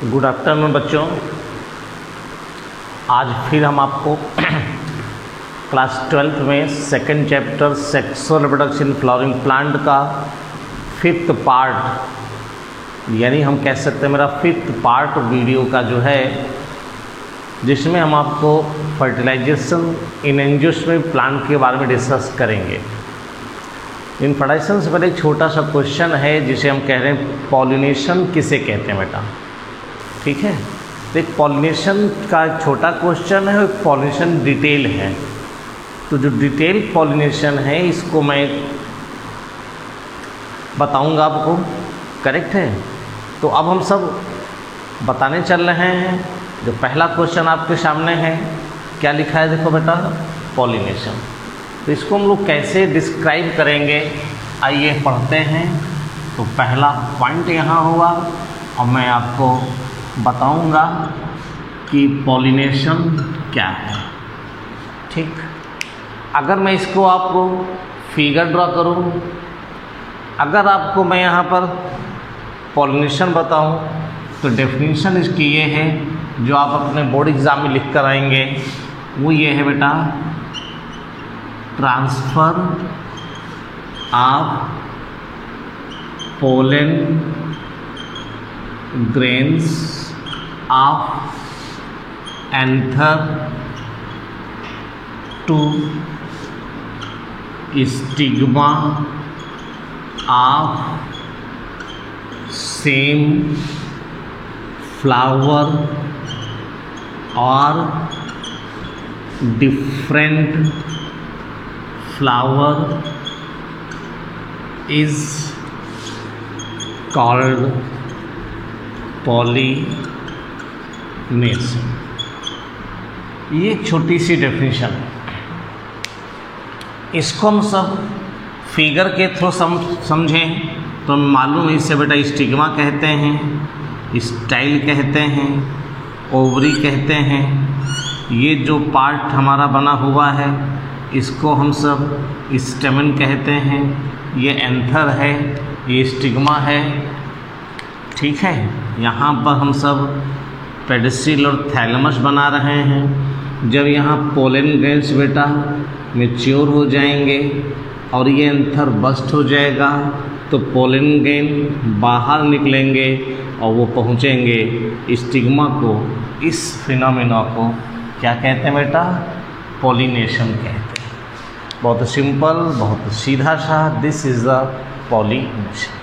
Good afternoon बच्चों। आज फिर हम आपको क्लास 12th में second chapter sexual reproduction flowering plant का 5th पार्ट, यानी हम कह सकते हैं मेरा 5th पार्ट वीडियो का जो है, जिसमें हम आपको फर्टिलाइजेशन इन एंजियोस्पर्म प्लांट के बारे में डिस्कस करेंगे। इन फर्टिलाइजेशन से पहले एक छोटा सा क्वेश्चन है जिसे हम कह रहे हैं पॉलिनेशन किसे कहते हैं बेटा, ठीक है। तो एक पॉलिनेशन का एक छोटा क्वेश्चन है और एक पॉलिनेशन डिटेल है। तो जो डिटेल पॉलिनेशन है इसको मैं बताऊंगा आपको, करेक्ट है। तो अब हम सब बताने चल रहे हैं। जो पहला क्वेश्चन आपके सामने है, क्या लिखा है देखो बेटा, पॉलिनेशन। तो इसको हम लोग कैसे डिस्क्राइब करेंगे, आइए पढ़ते हैं। तो पहला पॉइंट यहाँ हुआ और मैं आपको बताऊंगा कि पॉलिनेशन क्या है, ठीक। अगर मैं इसको आपको फिगर ड्रॉ करूं, अगर आपको मैं यहाँ पर पॉलिनेशन बताऊं तो डेफिनेशन इसकी ये है, जो आप अपने बोर्ड एग्जाम में लिख कर आएंगे, वो ये है बेटा, transfer of pollen grains of anther to stigma of same flower और different flower is called pollination. ये छोटी सी डेफिनेशन है, इसको हम सब फिगर के थ्रू समझें तो मालूम है। इससे बेटा स्टिग्मा कहते हैं, स्टाइल कहते हैं, ओवरी कहते हैं। ये जो पार्ट हमारा बना हुआ है इसको हम सब स्टेमन कहते हैं। ये एंथर है, ये स्टिग्मा है, ठीक है। यहाँ पर हम सब पेडिसिल और थैलेमस बना रहे हैं। जब यहाँ पोलन ग्रेन्स बेटा मैच्योर हो जाएंगे और ये एंथर बस्ट हो जाएगा तो पोलन ग्रेन बाहर निकलेंगे और वो पहुँचेंगे स्टिग्मा को। इस फिनोमेना को क्या कहते हैं बेटा, पॉलिनेशन कहते हैं। बहुत सिंपल, बहुत सीधा सा, दिस इज़ द पॉलिनेशन।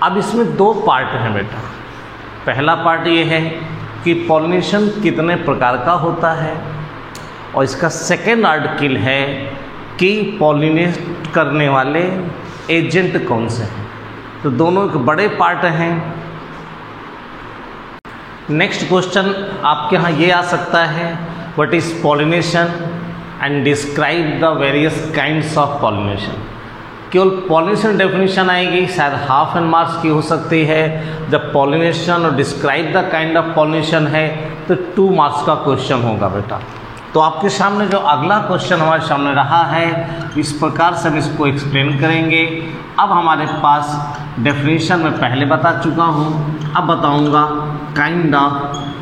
अब इसमें दो पार्ट हैं बेटा। पहला पार्ट ये है कि पॉलिनेशन कितने प्रकार का होता है, और इसका सेकेंड आर्टिकल है कि पॉलिनेट करने वाले एजेंट कौन से हैं। तो दोनों के बड़े पार्ट हैं। नेक्स्ट क्वेश्चन आपके यहाँ ये आ सकता है, what is pollination and describe the various kinds of pollination. केवल पॉलिनेशन डेफिनेशन आएगी, शायद हाफ एंड मार्क्स की हो सकती है। जब पॉलिनेशन और describe the kind of pollination है तो 2 मार्क्स का क्वेश्चन होगा बेटा। तो आपके सामने जो अगला क्वेश्चन हमारे सामने रहा है, इस प्रकार से हम इसको एक्सप्लेन करेंगे। अब हमारे पास डेफिनेशन में पहले बता चुका हूँ, अब बताऊँगा काइंड ऑफ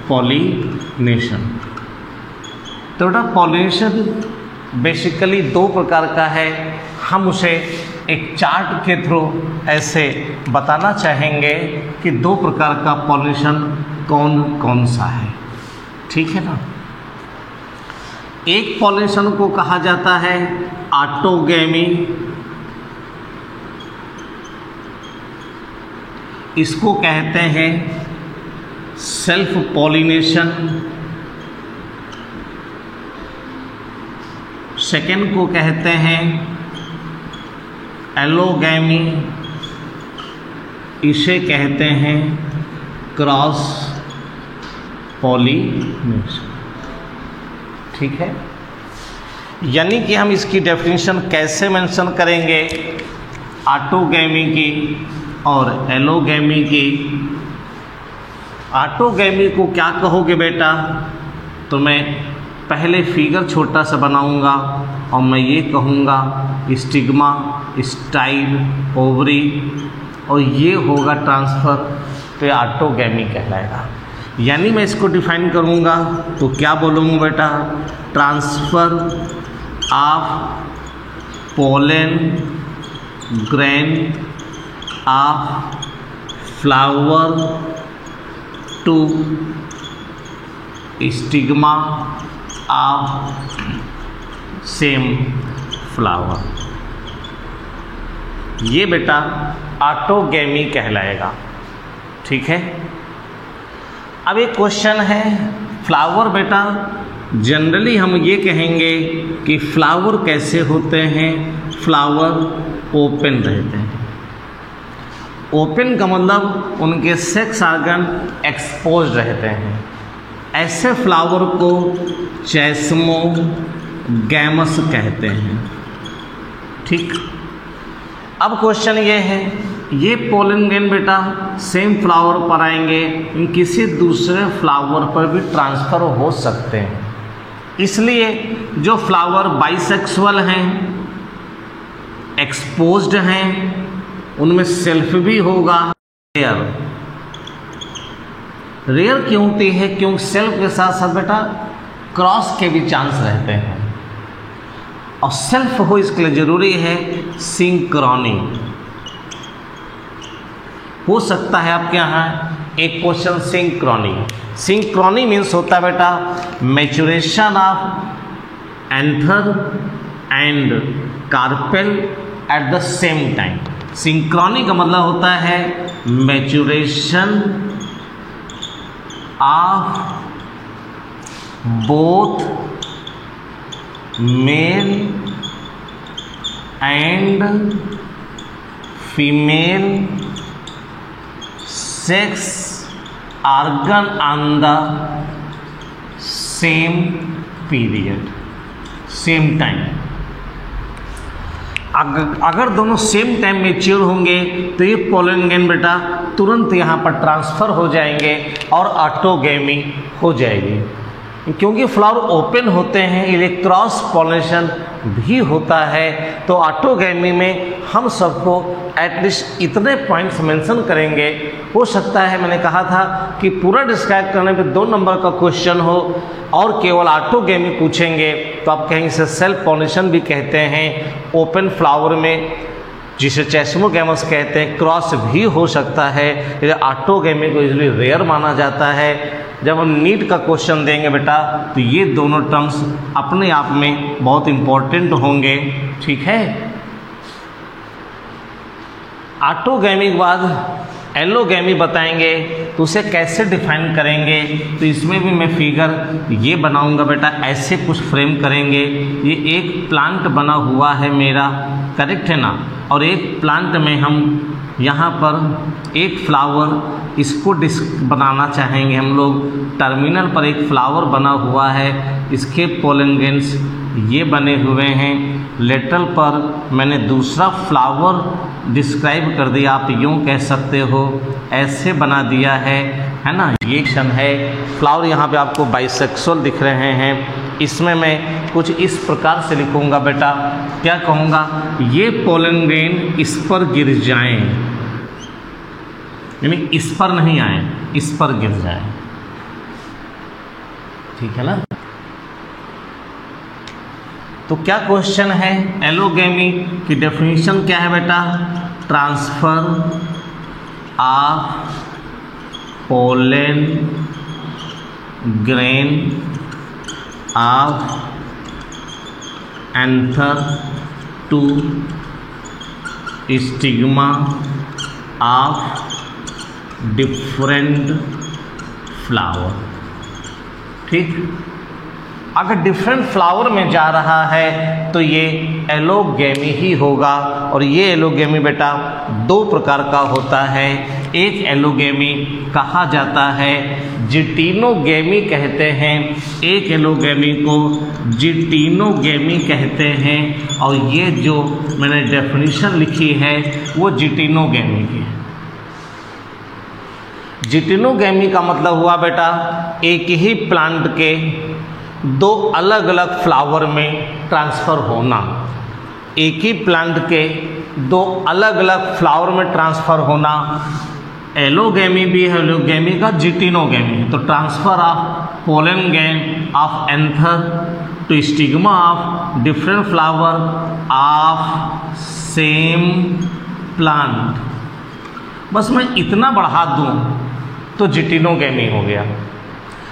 पॉलिनेशन। तो बेटा पॉलिनेशन बेसिकली 2 प्रकार का है। हम उसे एक चार्ट के थ्रू ऐसे बताना चाहेंगे कि 2 प्रकार का पॉलिनेशन कौन कौन सा है, ठीक है ना। एक पॉलिनेशन को कहा जाता है ऑटोगैमी, इसको कहते हैं सेल्फ पॉलिनेशन। सेकेंड को कहते हैं एलोगैमी, इसे कहते हैं क्रॉस पॉलिनेशन, ठीक है। यानी कि हम इसकी डेफिनेशन कैसे मेंशन करेंगे, ऑटोगैमी की और एलोगैमी की। ऑटोगैमी को क्या कहोगे बेटा, तो मैं पहले फिगर छोटा सा बनाऊंगा और मैं ये कहूँगा स्टिग्मा, स्टाइल, ओवरी, और ये होगा ट्रांसफ़र तो ये ऑटोगैमी कहलाएगा। यानी मैं इसको डिफाइन करूँगा तो क्या बोलूँगा बेटा, transfer of pollen grain of flower to stigma of same flower, ये बेटा ऑटोगैमी कहलाएगा। ठीक है। अब एक क्वेश्चन है, फ्लावर बेटा जनरली हम ये कहेंगे कि फ्लावर कैसे होते हैं, फ्लावर ओपन रहते हैं। ओपन का मतलब उनके सेक्स ऑर्गन एक्सपोज रहते हैं। ऐसे फ्लावर को चैस्मोगैमस कहते हैं। ठीक। अब क्वेश्चन ये है, ये पोलन ग्रेन बेटा सेम फ्लावर पर आएंगे, किसी दूसरे फ्लावर पर भी ट्रांसफ़र हो सकते हैं। इसलिए जो फ्लावर बाइसेक्सुअल हैं, एक्सपोज्ड हैं, उनमें सेल्फ भी होगा। रेयर क्यों होती है? क्योंकि सेल्फ के साथ साथ बेटा क्रॉस के भी चांस रहते हैं, और सेल्फ हो इसके लिए जरूरी है सिंक्रोनी। हो सकता है आपके यहाँ एक क्वेश्चन सिंक्रोनी। सिंक्रोनी मीन्स होता है बेटा maturation of anther and carpel at the same time. Synchrony का मतलब होता है maturation of both male and female sex organ on the same period, same time. अगर दोनों सेम टाइम मैच्योर होंगे तो ये पोलन ग्रेन बेटा तुरंत यहाँ पर ट्रांसफ़र हो जाएंगे और ऑटोगैमी हो जाएगी। क्योंकि फ्लावर ओपन होते हैं, इलेक्ट्रॉस क्रॉस पॉलिनेशन भी होता है, तो ऑटोगैमी में हम सबको एटलीस्ट इतने पॉइंट्स मेंशन करेंगे। हो सकता है मैंने कहा था कि पूरा डिस्क्राइब करने पे 2 नंबर का क्वेश्चन हो और केवल ऑटोगैमी पूछेंगे तो आप कहेंगे इसे सेल्फ पॉलिनेशन भी कहते हैं। ओपन फ्लावर में जिसे चैस्मोगैमस कहते हैं क्रॉस भी हो सकता है, लेकिन ऑटोगैमी को यूजुअली रेयर माना जाता है। जब हम नीट का क्वेश्चन देंगे बेटा तो ये दोनों टर्म्स अपने आप में बहुत इम्पोर्टेंट होंगे। ठीक है। ऑटोगैमी के बाद एलोगैमी बताएंगे तो उसे कैसे डिफाइन करेंगे, तो इसमें भी मैं फिगर ये बनाऊंगा बेटा, ऐसे कुछ फ्रेम करेंगे। ये एक प्लांट बना हुआ है मेरा, करेक्ट है ना, और एक प्लांट में हम यहाँ पर एक फ्लावर इसको बनाना चाहेंगे हम लोग। टर्मिनल पर एक फ्लावर बना हुआ है, इसके पोलन ग्रेन्स ये बने हुए हैं। लेटरल पर मैंने दूसरा फ्लावर डिस्क्राइब कर दिया, आप यूँ कह सकते हो, ऐसे बना दिया है ना। ये क्वेश्चन है, फ्लावर यहाँ पे आपको बाइसेक्सुअल दिख रहे हैं। इसमें मैं कुछ इस प्रकार से लिखूँगा बेटा, क्या कहूँगा, ये पोलन ग्रेन इस पर गिर जाएं, यानी इस पर नहीं आए, इस पर गिर जाए। ठीक है ना। तो क्या क्वेश्चन है, एलोगैमी की डेफिनेशन क्या है बेटा, transfer of pollen grain of anther to stigma of different flower. ठीक। अगर डिफरेंट फ्लावर में जा रहा है तो ये एलोगैमी ही होगा। और ये एलोगैमी बेटा 2 प्रकार का होता है। एक एलोगैमी कहा जाता है जिटिनोगैमी कहते हैं, एक एलोगैमी को जिटिनोगैमी कहते हैं। और ये जो मैंने डेफिनेशन लिखी है वो जिटिनोगैमी की है। जिटिनोगैमी का मतलब हुआ बेटा एक ही प्लांट के 2 अलग अलग फ्लावर में ट्रांसफ़र होना। एक ही प्लांट के 2 अलग अलग फ्लावर में ट्रांसफ़र होना, एलोगेमी भी है, एलोगेमी का जिटिनोगेमी है। तो transfer of pollen grain of anther to stigma of different flower of same plant. बस मैं इतना बढ़ा दूं तो जिटिनोगेमी हो गया।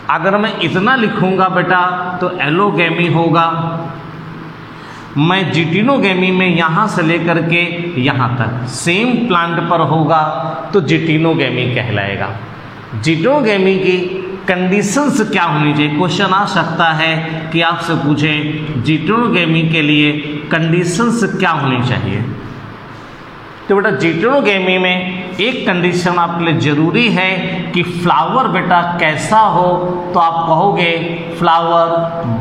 अगर मैं इतना लिखूंगा बेटा तो एलोगेमी होगा। मैं जिटिनोगेमी में यहाँ से लेकर के यहाँ तक सेम प्लांट पर होगा तो जिटिनोगेमी कहलाएगा। जिटिनोगेमी की कंडीशंस क्या होनी चाहिए? क्वेश्चन आ सकता है कि आपसे पूछे जिटिनोगेमी के लिए कंडीशंस क्या होनी चाहिए। तो बेटा जिटिनोगेमी में एक कंडीशन आपके लिए जरूरी है कि फ्लावर बेटा कैसा हो, तो आप कहोगे फ्लावर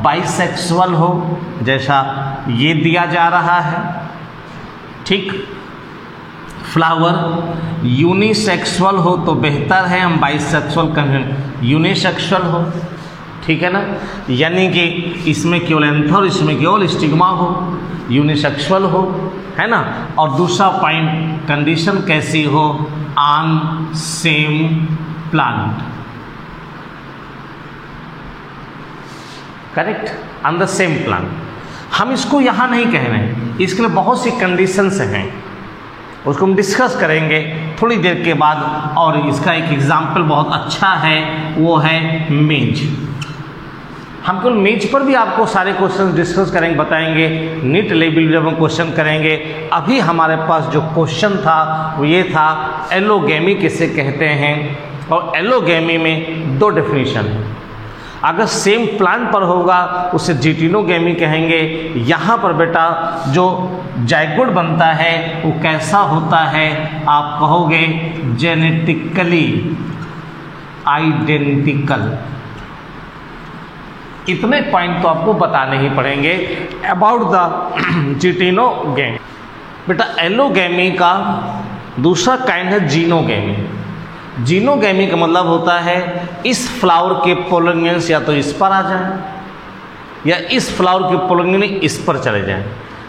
बाइसेक्सुअल हो, जैसा ये दिया जा रहा है। ठीक, फ्लावर यूनिसेक्सुअल हो तो बेहतर है, हम बाइसेक्सुअल कहें, यूनिसेक्सुअल हो, ठीक है ना, यानी कि इसमें केवल एंथर, इसमें केवल स्टिग्मा हो, यूनिसेक्सुअल हो, है ना। और दूसरा पॉइंट कंडीशन कैसी हो? On same plant, correct, on the same plant. हम इसको यहाँ नहीं कह रहे हैं, इसके लिए बहुत सी कंडीशंस हैं, उसको हम डिस्कस करेंगे थोड़ी देर के बाद। और इसका एक एग्जाम्पल बहुत अच्छा है, वो है मेज। हम केवल मेज पर भी आपको सारे क्वेश्चन डिस्कस करेंगे, बताएंगे। नीट लेवल जब हम क्वेश्चन करेंगे, अभी हमारे पास जो क्वेश्चन था वो ये था एलोगेमी किसे कहते हैं। और एलोगेमी में दो डेफिनेशन है। अगर सेम प्लांट पर होगा उसे जिटिनोगेमी कहेंगे। यहाँ पर बेटा जो जाइगोट बनता है वो कैसा होता है? आप कहोगे जेनेटिकली आइडेंटिकल। इतने पॉइंट तो आपको बताने ही पड़ेंगे अबाउट द जिटिनोगेमी। बेटा एलोगेमी का दूसरा काइंड है जीनोगेमी। जीनोगेमी का मतलब होता है इस फ्लावर के पोलन ग्रेन्स या तो इस पर आ जाए या इस फ्लावर के पोलन ग्रेन इस पर चले जाएं।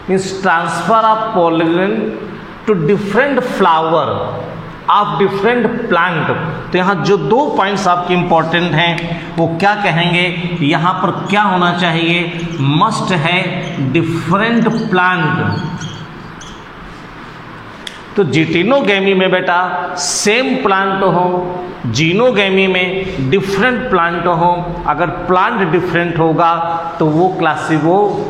Means transfer of pollen grain to different flower of different plant. तो यहाँ जो दो पॉइंट्स आपके इंपॉर्टेंट हैं वो क्या कहेंगे? यहाँ पर क्या होना चाहिए? मस्ट है डिफरेंट प्लांट। तो जिटिनोगेमी में बेटा सेम प्लांट हो, जीनोगेमी में डिफरेंट प्लांट हो। अगर प्लांट डिफरेंट होगा तो वो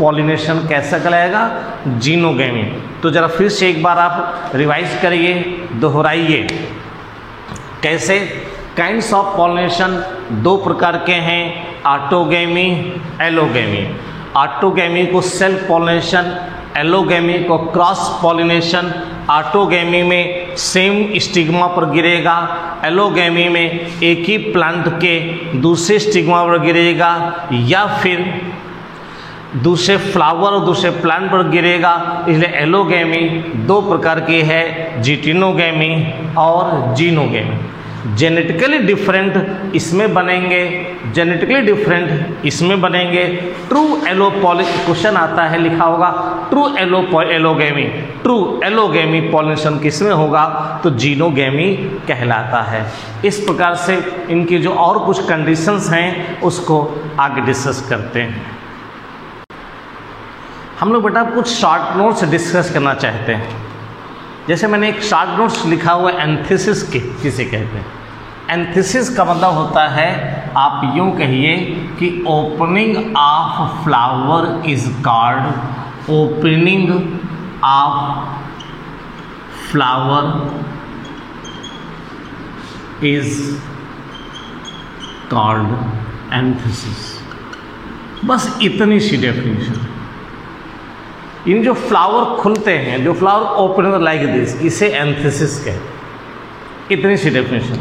पॉलिनेशन कैसा कहलाएगा? जीनोगेमी। तो जरा फिर से एक बार आप रिवाइज करिए, दोहराइए। कैसे? काइंड्स ऑफ पॉलिनेशन दो प्रकार के हैं, ऑटोगेमी, एलोगेमी। ऑटोगेमी को सेल्फ पॉलिनेशन, एलोगेमी को क्रॉस पॉलिनेशन। ऑटोगेमी में सेम स्टिग्मा पर गिरेगा, एलोगेमी में एक ही प्लांट के दूसरे स्टिग्मा पर गिरेगा या फिर दूसरे फ्लावर और दूसरे प्लांट पर गिरेगा। इसलिए एलोगेमी दो प्रकार की है, जिटिनोगेमी और जीनोगेमी। जेनेटिकली डिफरेंट इसमें बनेंगे, जेनेटिकली डिफरेंट इसमें बनेंगे। ट्रू एलो क्वेश्चन आता है, लिखा होगा true allogamy, true allogamy pollination किसमें होगा? तो जीनोगेमी कहलाता है। इस प्रकार से इनकी जो और कुछ कंडीशंस हैं उसको आगे डिस्कस करते हैं। हम लोग बेटा कुछ शॉर्ट नोट्स डिस्कस करना चाहते हैं। जैसे मैंने एक शॉर्ट नोट्स लिखा हुआ एंथिसिस किसे कहते हैं? एंथिसिस का मतलब होता है, आप यूँ कहिए कि opening of flower is called, opening of flower is called anthesis. बस इतनी सी डेफिनेशन। इन जो फ्लावर खुलते हैं, जो फ्लावर ओपन लाइक दिस, इसे एंथिसिस कहते। इतनी सी डेफिनेशन।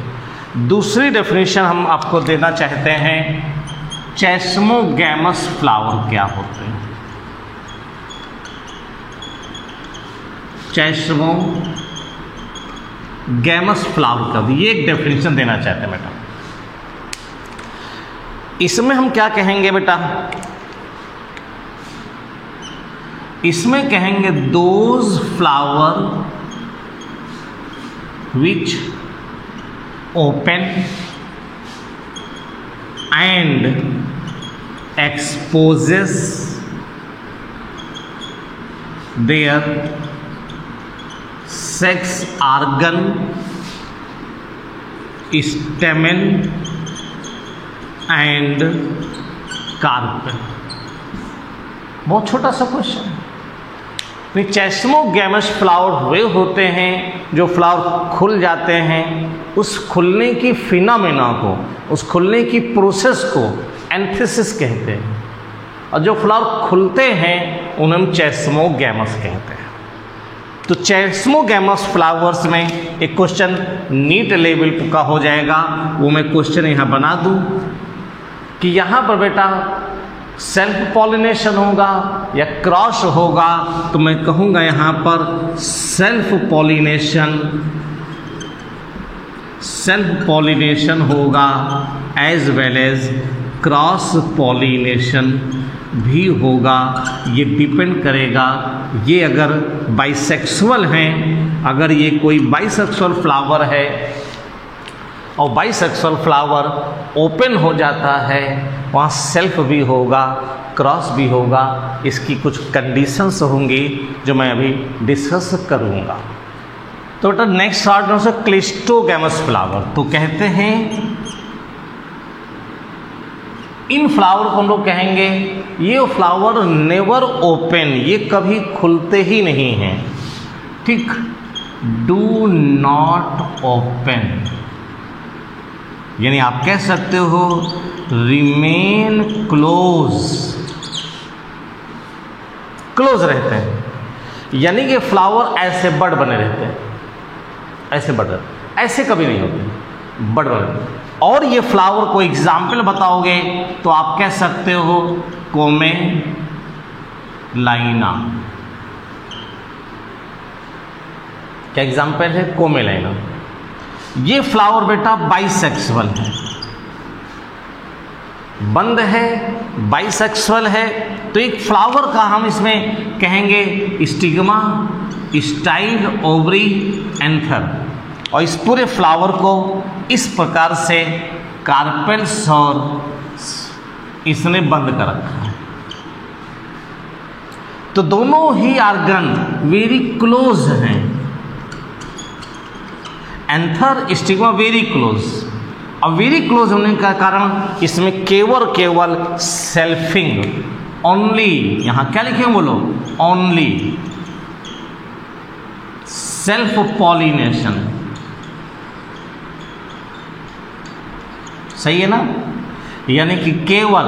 दूसरी डेफिनेशन हम आपको देना चाहते हैं, चेस्मोगैमस फ्लावर क्या होते हैं? चेस्मोगैमस फ्लावर का ये एक डेफिनेशन देना चाहते हैं बेटा। इसमें हम क्या कहेंगे बेटा? इसमें कहेंगे those flower which open and exposes their sex organ, stamen and carpel. बहुत छोटा सा क्वेश्चन है। चेस्मोगैमस फ्लावर हुए होते हैं जो फ्लावर खुल जाते हैं, उस खुलने की फिनोमेना को, उस खुलने की प्रोसेस को एंथेसिस कहते हैं, और जो फ्लावर खुलते हैं उन्हें हम चेस्मोगैमस कहते हैं। तो चेस्मोगैमस फ्लावर्स में एक क्वेश्चन नीट लेवल का हो जाएगा, वो मैं क्वेश्चन यहाँ बना दूँ कि यहाँ पर बेटा सेल्फ पॉलिनेशन होगा या क्रॉस होगा, तो मैं कहूँगा यहाँ पर सेल्फ पॉलिनेशन होगा, as well as cross pollination भी होगा। ये डिपेंड करेगा, ये अगर बाइसेक्सुअल हैं, अगर ये कोई बाइसेक्सुअल फ्लावर है और बाइसेक्सुअल फ्लावर ओपन हो जाता है, वहाँ सेल्फ भी होगा, क्रॉस भी होगा। इसकी कुछ कंडीशंस होंगी जो मैं अभी डिस्कस करूँगा। तो बेटा नेक्स्ट ऑर्डर से क्लिस्टोगैमस फ्लावर, तो कहते हैं इन फ्लावर को हम लोग कहेंगे ये फ्लावर नेवर ओपन, ये कभी खुलते ही नहीं हैं, ठीक, डू नॉट ओपन, यानी आप कह सकते हो रिमेन क्लोज रहते हैं, यानी कि फ्लावर ऐसे बड बने रहते हैं, ऐसे बड, ऐसे कभी नहीं होते, बड बने। और ये फ्लावर को एग्जाम्पल बताओगे तो आप कह सकते हो कोमेलाइना, क्या एग्जाम्पल है, कोमेलाइना। ये फ्लावर बेटा बाइसेक्सुअल है, बंद है, बाइसेक्सुअल है, तो एक फ्लावर का हम इसमें कहेंगे स्टिग्मा, स्टाइल, ओवरी, एंथर, और इस पूरे फ्लावर को इस प्रकार से कार्पेल्स और इसने बंद कर रखा है। तो दोनों ही ऑर्गन वेरी क्लोज हैं, एंथर, स्टिग्मा वेरी क्लोज, और वेरी क्लोज होने का कारण इसमें केवल सेल्फिंग ओनली, यहां क्या लिखे बोलो, ओनली सेल्फ पॉलिनेशन, सही है ना, यानी कि केवल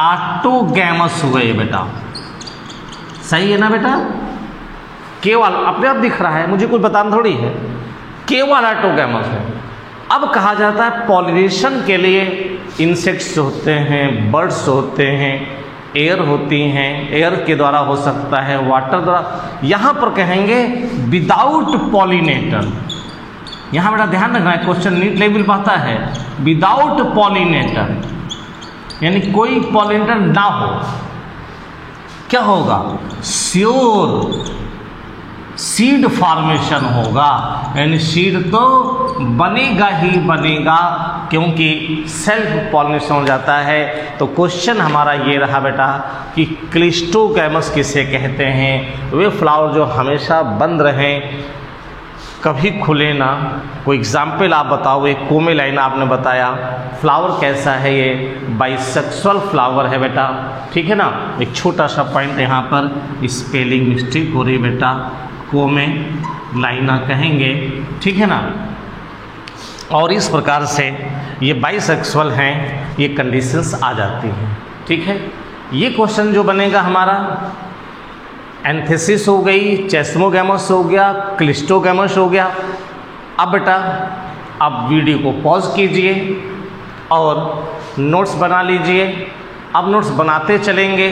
ऑटोगैमस हुए बेटा, सही है ना बेटा, केवल अपने आप दिख रहा है, मुझे कुछ बताना थोड़ी है, केवल ऑटोगैमस है। अब कहा जाता है पॉलिनेशन के लिए इंसेक्ट्स होते हैं, बर्ड्स होते हैं, एयर होती हैं, एयर के द्वारा हो सकता है, वाटर द्वारा, यहाँ पर कहेंगे विदाउट पॉलिनेटर। यहाँ बेटा ध्यान रखना है, क्वेश्चन नीट लेवल पाता है, विदाउट पॉलिनेटर, यानी कोई पॉलिनेटर ना हो, क्या होगा, श्योर सीड फॉर्मेशन होगा, यानी सीड तो बनेगा ही बनेगा, क्योंकि सेल्फ पॉलिनेशन हो जाता है। तो क्वेश्चन हमारा ये रहा बेटा कि क्लिस्टोगैमस किसे कहते हैं, वे फ्लावर जो हमेशा बंद रहें, कभी खुले ना। कोई एग्जाम्पल आप बताओ, एक कोमेलाइना आपने बताया, फ्लावर कैसा है, ये बाइसेक्सुअल फ्लावर है बेटा, ठीक है ना। एक छोटा सा पॉइंट यहाँ पर स्पेलिंग मिस्टेक हो रही बेटा, कोमेलाइना कहेंगे, ठीक है ना। और इस प्रकार से ये बाइसेक्सुअल हैं, ये कंडीशंस आ जाती हैं, ठीक है। ये क्वेश्चन जो बनेगा हमारा, एंथेसिस हो गई, चेस्मोगैमस हो गया, क्लिस्टोगैमस हो गया। अब बेटा आप वीडियो को पॉज कीजिए और नोट्स बना लीजिए। अब नोट्स बनाते चलेंगे,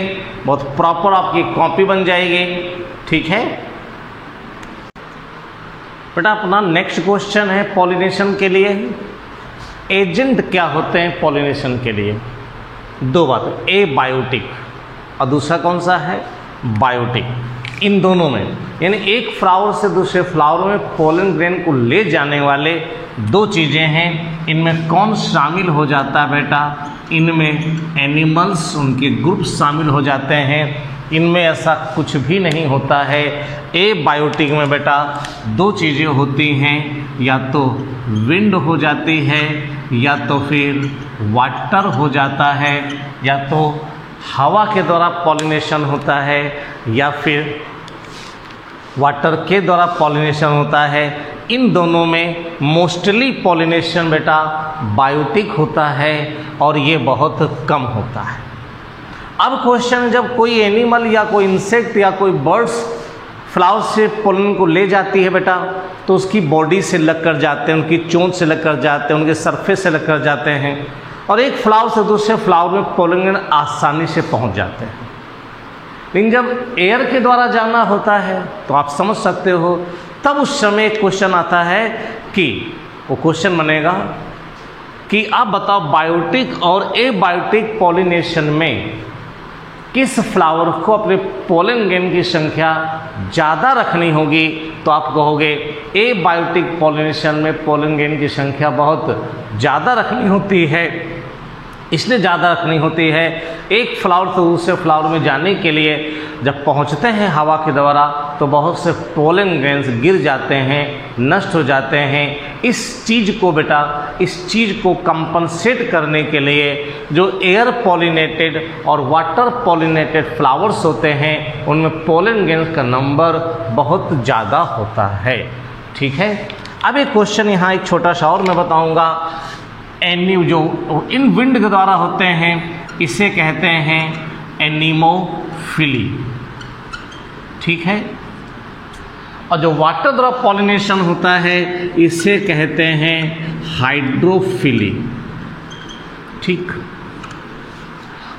बहुत प्रॉपर आपकी कॉपी बन जाएगी, ठीक है बेटा। अपना नेक्स्ट क्वेश्चन है पॉलिनेशन के लिए एजेंट क्या होते हैं पॉलिनेशन के लिए। दो बात, ए बायोटिक और दूसरा कौन सा है, बायोटिक। इन दोनों में, यानी एक फ्लावर से दूसरे फ्लावर में पोलन ग्रेन को ले जाने वाले दो चीज़ें हैं। इनमें कौन शामिल हो जाता है बेटा? इनमें एनिमल्स, उनके ग्रुप शामिल हो जाते हैं। इनमें ऐसा कुछ भी नहीं होता है। एबायोटिक में बेटा दो चीज़ें होती हैं, या तो विंड हो जाती है, या तो फिर वाटर हो जाता है, या तो हवा के द्वारा पॉलिनेशन होता है, या फिर वाटर के द्वारा पॉलिनेशन होता है। इन दोनों में मोस्टली पॉलिनेशन बेटा बायोटिक होता है और ये बहुत कम होता है। अब क्वेश्चन, जब कोई एनिमल या कोई इंसेक्ट या कोई बर्ड्स फ्लावर से पोलन को ले जाती है बेटा, तो उसकी बॉडी से लग कर जाते हैं, उनकी चोंच से लग कर जाते हैं, उनके सरफेस से लग कर जाते हैं, और एक फ्लावर से दूसरे फ्लावर में पोलन आसानी से पहुंच जाते हैं। लेकिन जब एयर के द्वारा जाना होता है तो आप समझ सकते हो, तब उस समय एक क्वेश्चन आता है कि वो क्वेश्चन बनेगा कि आप बताओ बायोटिक और एबायोटिक पॉलिनेशन में किस फ्लावर को अपने पोलन ग्रेन की संख्या ज़्यादा रखनी होगी? तो आप कहोगे एबायोटिक पॉलिनेशन में पोलन ग्रेन की संख्या बहुत ज़्यादा रखनी होती है। इसलिए ज़्यादा रखनी होती है, एक फ्लावर से दूसरे फ्लावर में जाने के लिए जब पहुंचते हैं हवा के द्वारा तो बहुत से पोलन ग्रेन्स गिर जाते हैं, नष्ट हो जाते हैं। इस चीज़ को बेटा, इस चीज़ को कंपनसेट करने के लिए जो एयर पॉलिनेटेड और वाटर पॉलिनेटेड फ्लावर्स होते हैं उनमें पोलन ग्रेन्स का नंबर बहुत ज़्यादा होता है। ठीक है, अब एक क्वेश्चन यहाँ एक छोटा सा और मैं बताऊँगा। जो इन विंड के द्वारा होते हैं इसे कहते हैं एनीमोफिली। ठीक है, और जो वाटर द्वारा पॉलिनेशन होता है इसे कहते हैं हाइड्रोफिली। ठीक,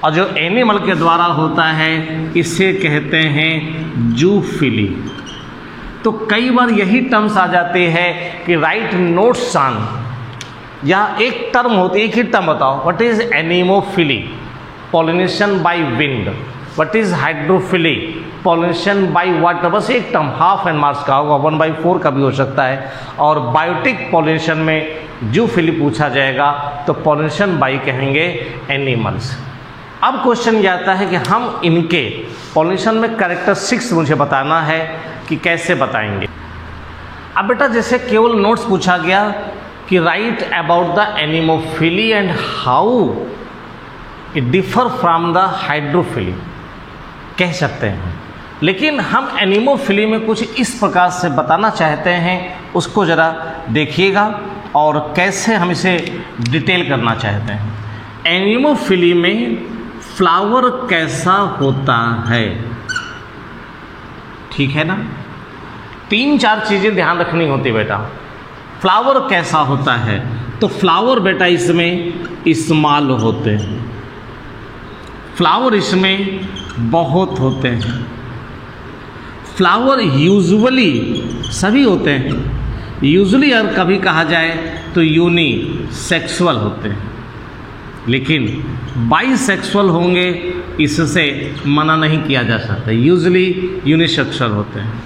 और जो एनिमल के द्वारा होता है इसे कहते हैं जूफिली। तो कई बार यही टर्म्स आ जाते हैं कि राइट नोट्स ऑन, या एक टर्म होती है, एक ही टर्म बताओ, what is anemophily? Pollination by wind. What is hydrophily? Pollination by water. बस एक टर्म, हाफ एंड मार्क्स का होगा, 1/4 का भी हो सकता है। और बायोटिक पॉलिनेशन में जूफिली पूछा जाएगा तो पॉलिनेशन बाय कहेंगे एनिमल्स। अब क्वेश्चन ये आता है कि हम इनके पॉलिनेशन में कैरेक्टरिस्टिक्स मुझे बताना है कि कैसे बताएंगे। अब बेटा जैसे केवल नोट्स पूछा गया कि right about the anemophily and how it differ from the hydrophily, कह सकते हैं। लेकिन हम एनीमोफिली में कुछ इस प्रकार से बताना चाहते हैं, उसको ज़रा देखिएगा और कैसे हम इसे डिटेल करना चाहते हैं। एनीमोफिली में फ्लावर कैसा होता है? ठीक है ना, 3-4 चीज़ें ध्यान रखनी होती बेटा। फ्लावर कैसा होता है? तो फ्लावर बेटा इसमें स्मॉल होते हैं, फ्लावर इसमें बहुत होते हैं, फ्लावर यूजुअली सभी होते हैं, यूजुअली अगर कभी कहा जाए तो यूनिसेक्सुअल होते हैं, लेकिन बाइसेक्सुअल होंगे इससे मना नहीं किया जा सकता, यूजुअली यूनिसेक्सुअल होते हैं।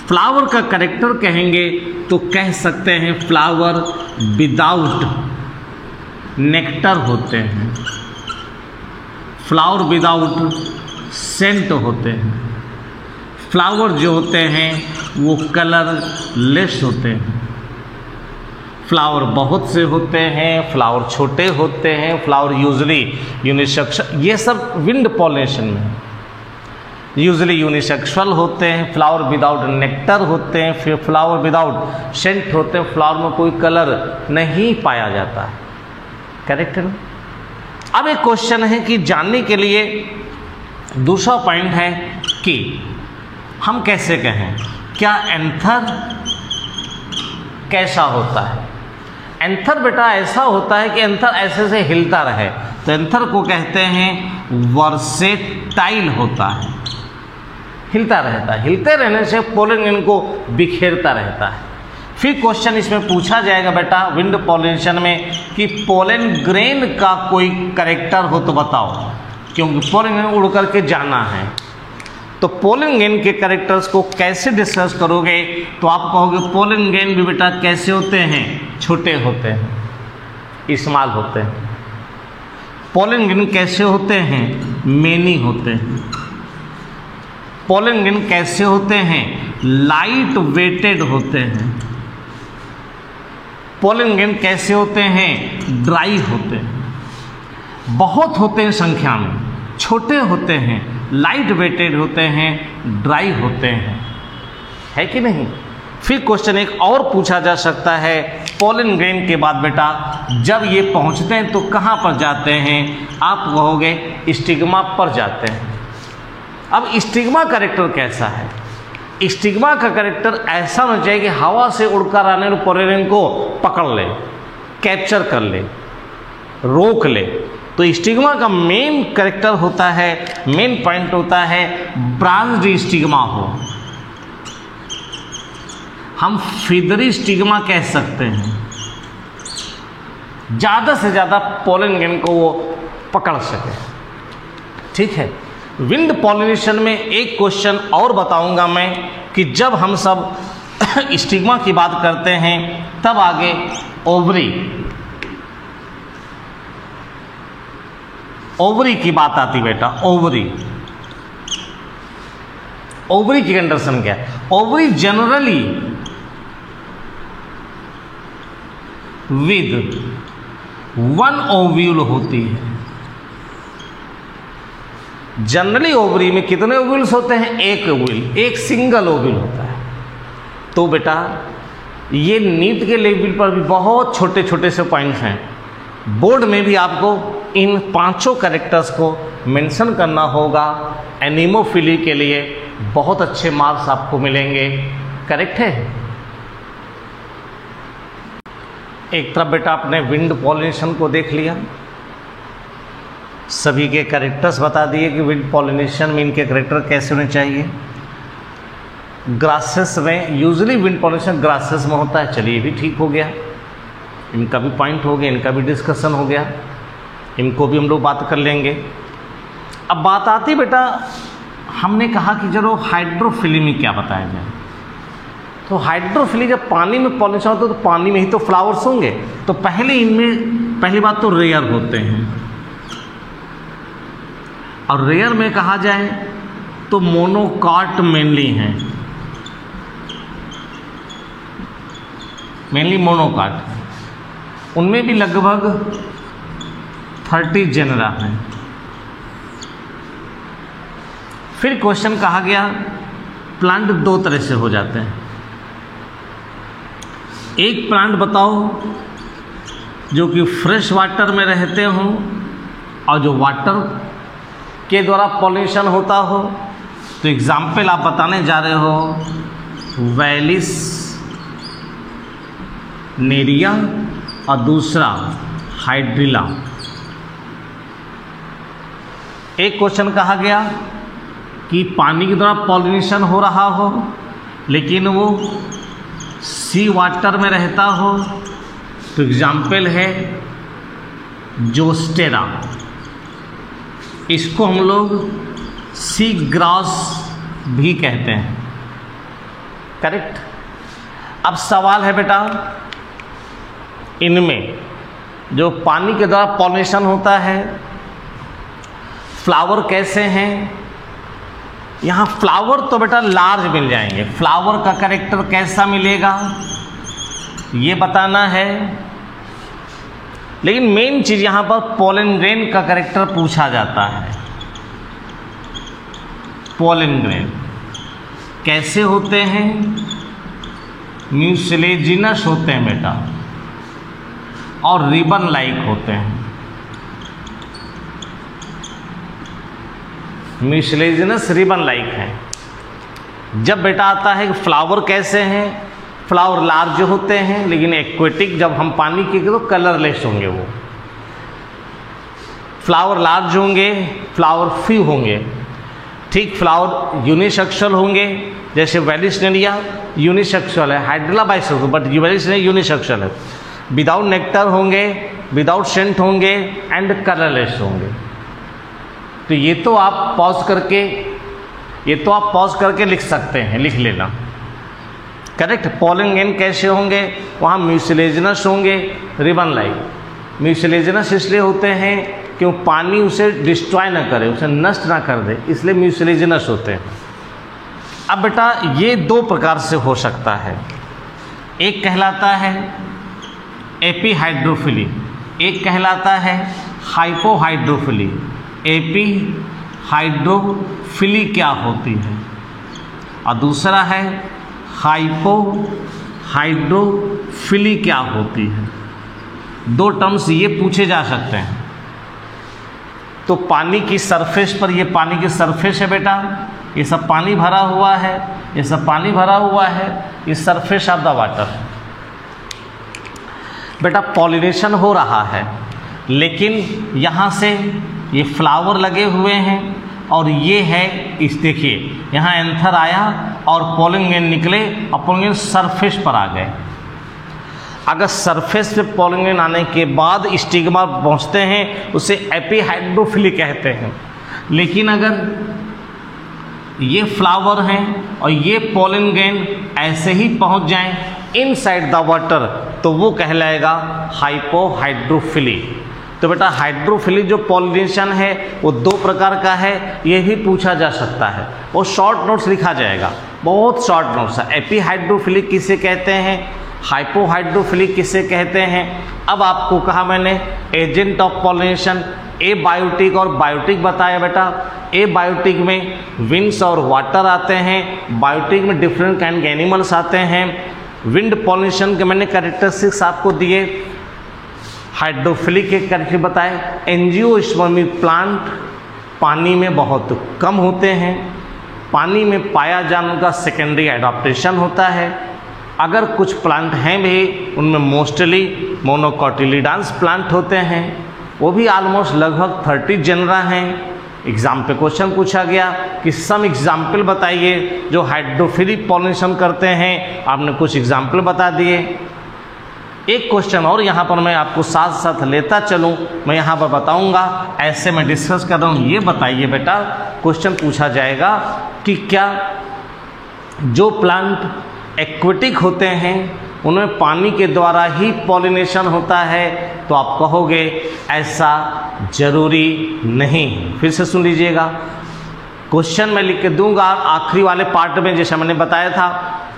फ्लावर का कैरेक्टर कहेंगे तो कह सकते हैं फ्लावर विदाउट नेक्टर होते हैं, फ्लावर विदाउट सेंट होते हैं, फ्लावर जो होते हैं वो कलरलेस होते हैं, फ्लावर बहुत से होते हैं, फ्लावर छोटे होते हैं, फ्लावर यूजुअली यूनिसेक्सुअल, ये सब विंड पॉलिनेशन में यूजुअली यूनिसेक्सुअल होते हैं, फ्लावर विदाउट नेक्टर होते हैं, फिर फ्लावर विदाउट सेंट होते हैं, फ्लावर में कोई कलर नहीं पाया जाता है। करेक्ट है ना? अब एक क्वेश्चन है कि जानने के लिए दूसरा पॉइंट है कि हम कैसे कहें, क्या एंथर कैसा होता है? एंथर बेटा ऐसा होता है कि एंथर ऐसे से हिलता रहे, तो एंथर को कहते हैं वर्सेटाइल होता है, हिलता रहता है, हिलते रहने से पोलन इनको बिखेरता रहता है। फिर क्वेश्चन इसमें पूछा जाएगा बेटा विंड पॉलिनेशन में कि पोलन ग्रेन का कोई कैरेक्टर हो तो बताओ, क्योंकि पोलन ग्रेन उड़ करके जाना है, तो पोलन ग्रेन के कैरेक्टर्स को कैसे डिस्कस करोगे, तो आप कहोगे पोलन ग्रेन भी बेटा कैसे होते हैं, छोटे होते हैं, स्मॉल होते हैं। पोलन ग्रेन कैसे होते हैं, मेनी होते हैं। पोलन ग्रेन कैसे होते हैं, लाइट वेटेड होते हैं। पोलन ग्रेन कैसे होते हैं, ड्राई होते हैं। बहुत होते हैं संख्या में, छोटे होते हैं, लाइट वेटेड होते हैं, ड्राई होते हैं, है कि नहीं। फिर क्वेश्चन एक और पूछा जा सकता है, पोलन ग्रेन के बाद बेटा जब ये पहुंचते हैं तो कहाँ पर जाते हैं, आप कहोगे स्टिग्मा पर जाते हैं। अब स्टिग्मा कैरेक्टर कैसा है, स्टिग्मा का कैरेक्टर ऐसा होना चाहिए कि हवा से उड़कर आने वाले पोलन को पकड़ ले, कैप्चर कर ले, रोक ले। तो स्टिग्मा का मेन कैरेक्टर होता है, मेन पॉइंट होता है ब्रांच्ड स्टिग्मा हो। हम फीदरी स्टिग्मा कह सकते हैं, ज़्यादा से ज़्यादा पोलन ग्रेन को वो पकड़ सके, ठीक है। विंड पॉलिनेशन में एक क्वेश्चन और बताऊंगा मैं कि जब हम सब स्टिग्मा की बात करते हैं तब आगे ओवरी की बात आती बेटा। ओवरी की कंडीशन क्या है, ओवरी जनरली विद 1 ओव्यूल होती है। जनरली ओवरी में कितने ओव्यूल्स होते हैं, एक ओव्यूल, एक सिंगल ओव्यूल होता है। तो बेटा ये नीट के लेवल पर भी बहुत छोटे छोटे से पॉइंट्स हैं। बोर्ड में भी आपको इन 5 कैरेक्टर्स को मेंशन करना होगा। एनीमोफिली के लिए बहुत अच्छे मार्क्स आपको मिलेंगे, करेक्ट है। एक तरफ बेटा आपने विंड पॉलिनेशन को देख लिया, सभी के कैरेक्टर्स बता दिए कि विंड पॉलिनेशन में इनके कैरेक्टर कैसे होने चाहिए। ग्रासेस में यूजुअली विंड पॉलिनेशन ग्रासेस में होता है, चलिए भी ठीक हो गया, इनका भी पॉइंट हो गया, इनका भी डिस्कशन हो गया, इनको भी हम लोग बात कर लेंगे। अब बात आती बेटा, हमने कहा कि चलो हाइड्रोफिली में क्या बताया जाए। तो हाइड्रोफिली जब पानी में पॉलिनेशन होता है तो पानी में ही तो फ्लावर्स होंगे, तो पहले इनमें पहली बात तो रेयर होते हैं, और रेयर में कहा जाए तो मोनोकाट मेनली हैं, मेनली मोनोकाट। उनमें भी लगभग 30 जेनरा हैं। फिर क्वेश्चन कहा गया प्लांट 2 तरह से हो जाते हैं। एक प्लांट बताओ जो कि फ्रेश वाटर में रहते हों और जो वाटर के द्वारा पॉलिनेशन होता हो। तो एग्जाम्पल आप बताने जा रहे हो वैलिस नेरिया और दूसरा हाइड्रिला। एक क्वेश्चन कहा गया कि पानी के द्वारा पॉलिनेशन हो रहा हो लेकिन वो सी वाटर में रहता हो। तो एग्जाम्पल है जोस्टेरा, इसको हम लोग सी ग्रास भी कहते हैं, करेक्ट। अब सवाल है बेटा, इनमें जो पानी के द्वारा पॉलिनेशन होता है फ्लावर कैसे हैं। यहाँ फ्लावर तो बेटा लार्ज मिल जाएंगे, फ्लावर का कैरेक्टर कैसा मिलेगा ये बताना है। लेकिन मेन चीज़ यहाँ पर पोलन ग्रेन का कैरेक्टर पूछा जाता है। पोलन ग्रेन कैसे होते हैं, म्यूसिलेजिनस होते हैं बेटा और रिबन लाइक होते हैं। म्यूसिलेजिनस रिबन लाइक है। जब बेटा आता है कि फ्लावर कैसे हैं, फ्लावर लार्ज होते हैं लेकिन एक्वेटिक, जब हम पानी के तो कलरलेस होंगे वो। फ्लावर लार्ज होंगे, फ्लावर फ्यू होंगे, ठीक। फ्लावर यूनिसेक्सुअल होंगे, जैसे वेलिसनेरिया यूनिसेक्सुअल है, hydrilla bisexual, but Vallisneria unisexual है। विदाउट नेक्टर होंगे, विदाउट सेंट होंगे एंड कलरलेस होंगे। तो ये तो आप पॉज करके ये तो आप पॉज करके लिख सकते हैं, लिख लेना। करेक्ट। पॉलन ग्रेन कैसे होंगे? वहाँ म्यूसिलेजिनस होंगे, रिबन लाइक। म्यूसिलेजिनस इसलिए होते हैं क्यों पानी उसे डिस्ट्रॉय ना करे, उसे नष्ट ना कर दे, इसलिए म्यूसिलेजिनस होते हैं। अब बेटा ये दो प्रकार से हो सकता है, एक कहलाता है एपीहाइड्रोफिली, एक कहलाता है हाइपोहाइड्रोफिली। एपीहाइड्रोफिली क्या होती है और दूसरा है हाइपोहाइड्रोफिली क्या होती है। दो टर्म्स ये पूछे जा सकते हैं। तो पानी की सरफेस पर, ये पानी की सरफेस है बेटा, ये सब पानी भरा हुआ है, ये सब पानी भरा हुआ है, ये सरफेस ऑफ द वाटर। बेटा पॉलिनेशन हो रहा है, लेकिन यहाँ से ये फ्लावर लगे हुए हैं और ये है, इस देखिए यहाँ एंथर आया और पोलन ग्रेन निकले और पोलन ग्रेन सरफेस पर आ गए। अगर सरफेस पे पोलन ग्रेन आने के बाद स्टिग्मा पहुँचते हैं उसे एपीहाइड्रोफिली कहते हैं। लेकिन अगर ये फ्लावर हैं और ये पोलन ग्रेन ऐसे ही पहुँच जाएं इनसाइड द वाटर तो वो कहलाएगा हाइपोहाइड्रोफिली। तो बेटा हाइड्रोफिली जो पॉलिनेशन है वो दो प्रकार का है, ये भी पूछा जा सकता है। वो शॉर्ट नोट्स लिखा जाएगा, बहुत शॉर्ट नोट्स है। एपीहाइड्रोफिली किसे कहते हैं, हाइपोहाइड्रोफिली किसे कहते हैं। अब आपको कहा मैंने agent of pollination, abiotic और बायोटिक बताया बेटा। ए बायोटिक में विंड्स और वाटर आते हैं, बायोटिक में डिफरेंट काइंड के एनिमल्स आते हैं। विंड पॉलिनेशन के मैंने कैरेक्टरिस्टिक्स आपको दिए, हाइड्रोफिलिक के कैरेक्टर बताए। एंजियोस्पर्मी प्लांट पानी में बहुत कम होते हैं, पानी में पाया जाने का सेकेंडरी एडाप्टेशन होता है। अगर कुछ प्लांट हैं भी उनमें मोस्टली मोनोकोटिलिडान्स प्लांट होते हैं, वो भी ऑलमोस्ट लगभग 30 जेनरा हैं। एग्जाम पे क्वेश्चन पूछा गया कि सम एग्जाम्पल बताइए जो हाइड्रोफिलिक पॉलिनेशन करते हैं, आपने कुछ एग्जाम्पल बता दिए। एक क्वेश्चन और यहाँ पर मैं आपको साथ साथ लेता चलूँ, मैं यहाँ पर बताऊँगा, ऐसे मैं डिस्कस कर रहा हूँ। ये बताइए बेटा, क्वेश्चन पूछा जाएगा कि क्या जो प्लांट एक्वेटिक होते हैं उनमें पानी के द्वारा ही पॉलिनेशन होता है, तो आप कहोगे ऐसा जरूरी नहीं। फिर से सुन लीजिएगा, क्वेश्चन मैं लिख के दूंगा आखिरी वाले पार्ट में। जैसा मैंने बताया था,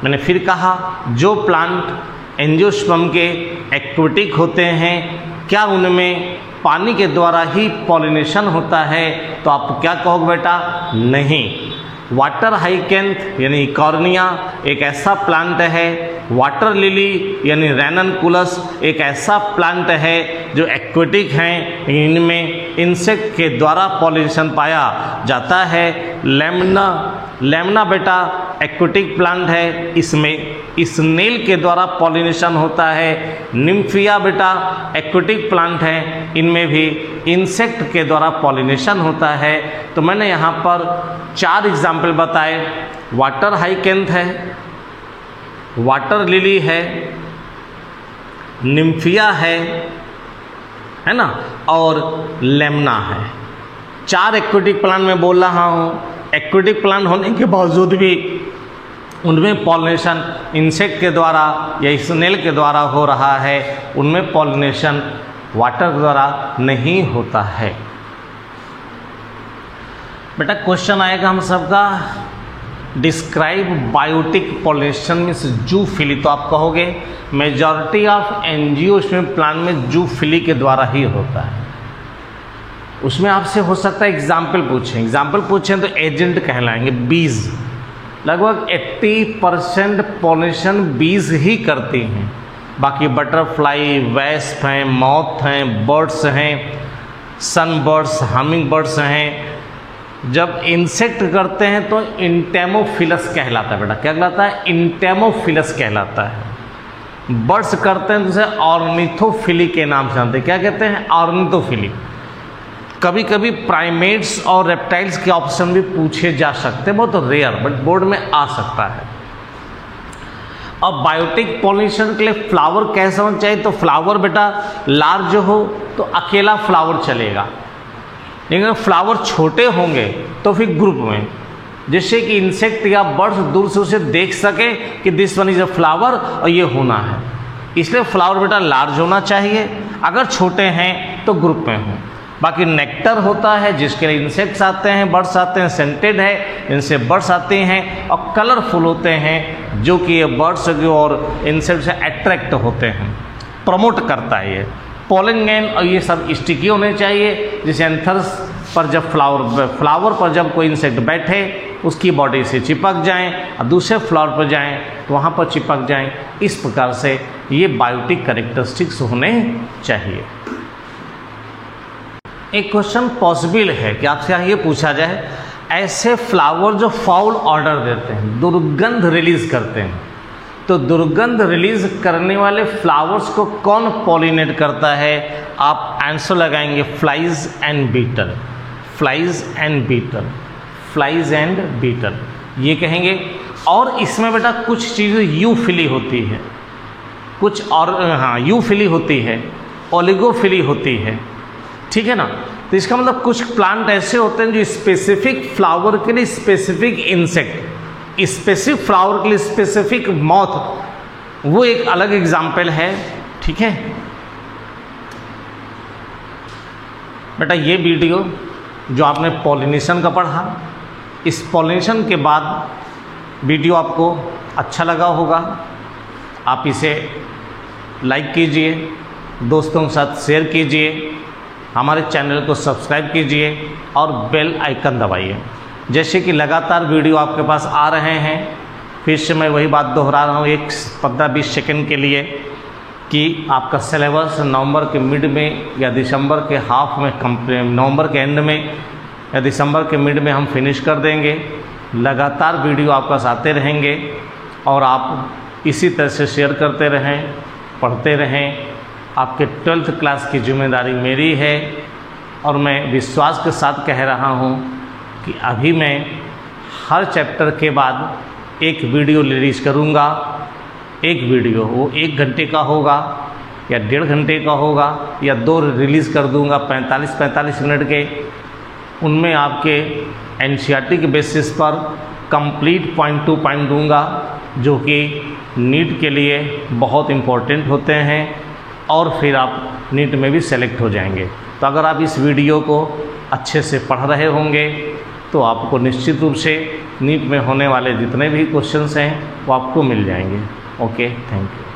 मैंने फिर कहा जो प्लांट एंजियोस्पर्म के एक्वेटिक होते हैं क्या उनमें पानी के द्वारा ही पॉलिनेशन होता है, तो आप क्या कहोगे बेटा, नहीं। वाटर हाइकेंथ यानी इकॉर्निया एक ऐसा प्लांट है, वाटर लिली यानी रैननकुलस एक ऐसा प्लांट है जो एक्वेटिक हैं, इनमें इंसेक्ट के द्वारा पॉलिनेशन पाया जाता है। लेमना बेटा एक्वेटिक प्लांट है, इसमें स्नेल के द्वारा पॉलिनेशन होता है। निम्फिया बेटा एक्वेटिक प्लांट है, इनमें भी इंसेक्ट के द्वारा पॉलिनेशन होता है। तो मैंने यहाँ पर 4 एग्जाम्पल बताए, वाटर हाइकेंथ है, वाटर लिली है, निम्फिया है ना, और लेमना है। 4 एक्वेटिक प्लांट में बोल रहा हूँ। एक्वेटिक प्लांट होने के बावजूद भी उनमें पॉलिनेशन इंसेक्ट के द्वारा या स्नेल के द्वारा हो रहा है, उनमें पॉलिनेशन वाटर द्वारा नहीं होता है। बेटा क्वेश्चन आएगा हम सबका, describe biotic pollination means zoophily. तो आप कहोगे मेजॉरिटी ऑफ एंजियोस्पर्म प्लांट में जूफिली के द्वारा ही होता है। उसमें आपसे हो सकता है एग्जाम्पल पूछें तो एजेंट कहलाएंगे बीज। लगभग 80% पॉलिनेशन बीज ही करती हैं, बाकी बटरफ्लाई, वेस्प हैं, मॉथ हैं, बर्ड्स हैं, सनबर्ड्स, हमिंग बर्ड्स हैं। जब इंसेक्ट करते हैं तो इंटेमोफिलस कहलाता है बेटा। क्या कहलाता है, इंटेमोफिलस कहलाता है। बर्ड्स करते हैं तो उसे ऑर्निथोफिली के नाम से जानते हैं। क्या कहते हैं, ऑर्निथोफिली। कभी कभी प्राइमेट्स और रेप्टाइल्स के ऑप्शन भी पूछे जा सकते हैं, बहुत रेयर, बट बोर्ड में आ सकता है। अब बायोटिक पॉलिनेशन के लिए फ्लावर कैसा होना चाहिए, तो फ्लावर बेटा लार्ज हो तो अकेला फ्लावर चलेगा, लेकिन फ्लावर छोटे होंगे तो फिर ग्रुप में, जिससे कि इंसेक्ट या बर्ड्स दूर से उसे देख सके कि this one is a flower और ये होना है। इसलिए फ्लावर बेटा लार्ज होना चाहिए, अगर छोटे हैं तो ग्रुप में हों। बाकी नेक्टर होता है जिसके लिए इंसेक्ट्स आते हैं, बर्ड्स आते हैं, सेंटेड है इनसे बर्ड्स आते हैं और कलरफुल होते हैं जो कि ये बर्ड्स और इंसेक्ट से अट्रैक्ट होते हैं, प्रमोट करता है ये। पोलन ग्लैंड और ये सब स्टिकी होने चाहिए, जिसे एंथर्स पर जब फ्लावर पर जब कोई इंसेक्ट बैठे उसकी बॉडी से चिपक जाएं और दूसरे फ्लावर पर जाएं तो वहाँ पर चिपक जाएं। इस प्रकार से ये बायोटिक कैरेक्टरिस्टिक्स होने चाहिए। एक क्वेश्चन पॉसिबल है कि आपसे ये पूछा जाए, ऐसे फ्लावर जो फाउल ऑर्डर देते हैं, दुर्गंध रिलीज करते हैं, तो दुर्गंध रिलीज करने वाले फ्लावर्स को कौन पॉलिनेट करता है? आप आंसर लगाएंगे flies and beetle, flies and beetle, flies and beetle ये कहेंगे। और इसमें बेटा कुछ चीज़ें यूफिली होती है, कुछ और हाँ यूफिली होती है, ओलिगोफिली होती है, ठीक है ना। तो इसका मतलब कुछ प्लांट ऐसे होते हैं जो स्पेसिफिक फ्लावर के लिए स्पेसिफिक इंसेक्ट, स्पेसिफिक फ्लावर के लिए स्पेसिफिक मॉथ, वो एक अलग एग्जाम्पल है, ठीक है बेटा। ये वीडियो जो आपने पॉलिनेशन का पढ़ा, इस पॉलिनेशन के बाद वीडियो आपको अच्छा लगा होगा, आप इसे लाइक कीजिए, दोस्तों के साथ शेयर कीजिए, हमारे चैनल को सब्सक्राइब कीजिए और बेल आइकन दबाइए। जैसे कि लगातार वीडियो आपके पास आ रहे हैं, फिर से मैं वही बात दोहरा रहा हूँ एक 15-20 सेकंड के लिए कि आपका सिलेबस नवंबर के मिड में या दिसंबर के हाफ में नवंबर के एंड में या दिसंबर के मिड में हम फिनिश कर देंगे। लगातार वीडियो आपके पास आते रहेंगे और आप इसी तरह से शेयर करते रहें, पढ़ते रहें। आपके 12th क्लास की जिम्मेदारी मेरी है और मैं विश्वास के साथ कह रहा हूँ कि अभी मैं हर चैप्टर के बाद एक वीडियो रिलीज करूँगा। एक वीडियो वो 1 घंटे का होगा या 1.5 घंटे का होगा या 2 रिलीज़ कर दूँगा 45-45 मिनट के। उनमें आपके एनसीईआरटी के बेसिस पर कंप्लीट पॉइंट टू पॉइंट दूँगा जो कि नीट के लिए बहुत इम्पोर्टेंट होते हैं और फिर आप नीट में भी सेलेक्ट हो जाएंगे। तो अगर आप इस वीडियो को अच्छे से पढ़ रहे होंगे तो आपको निश्चित रूप से नीट में होने वाले जितने भी क्वेश्चंस हैं वो आपको मिल जाएंगे। Okay, thank you.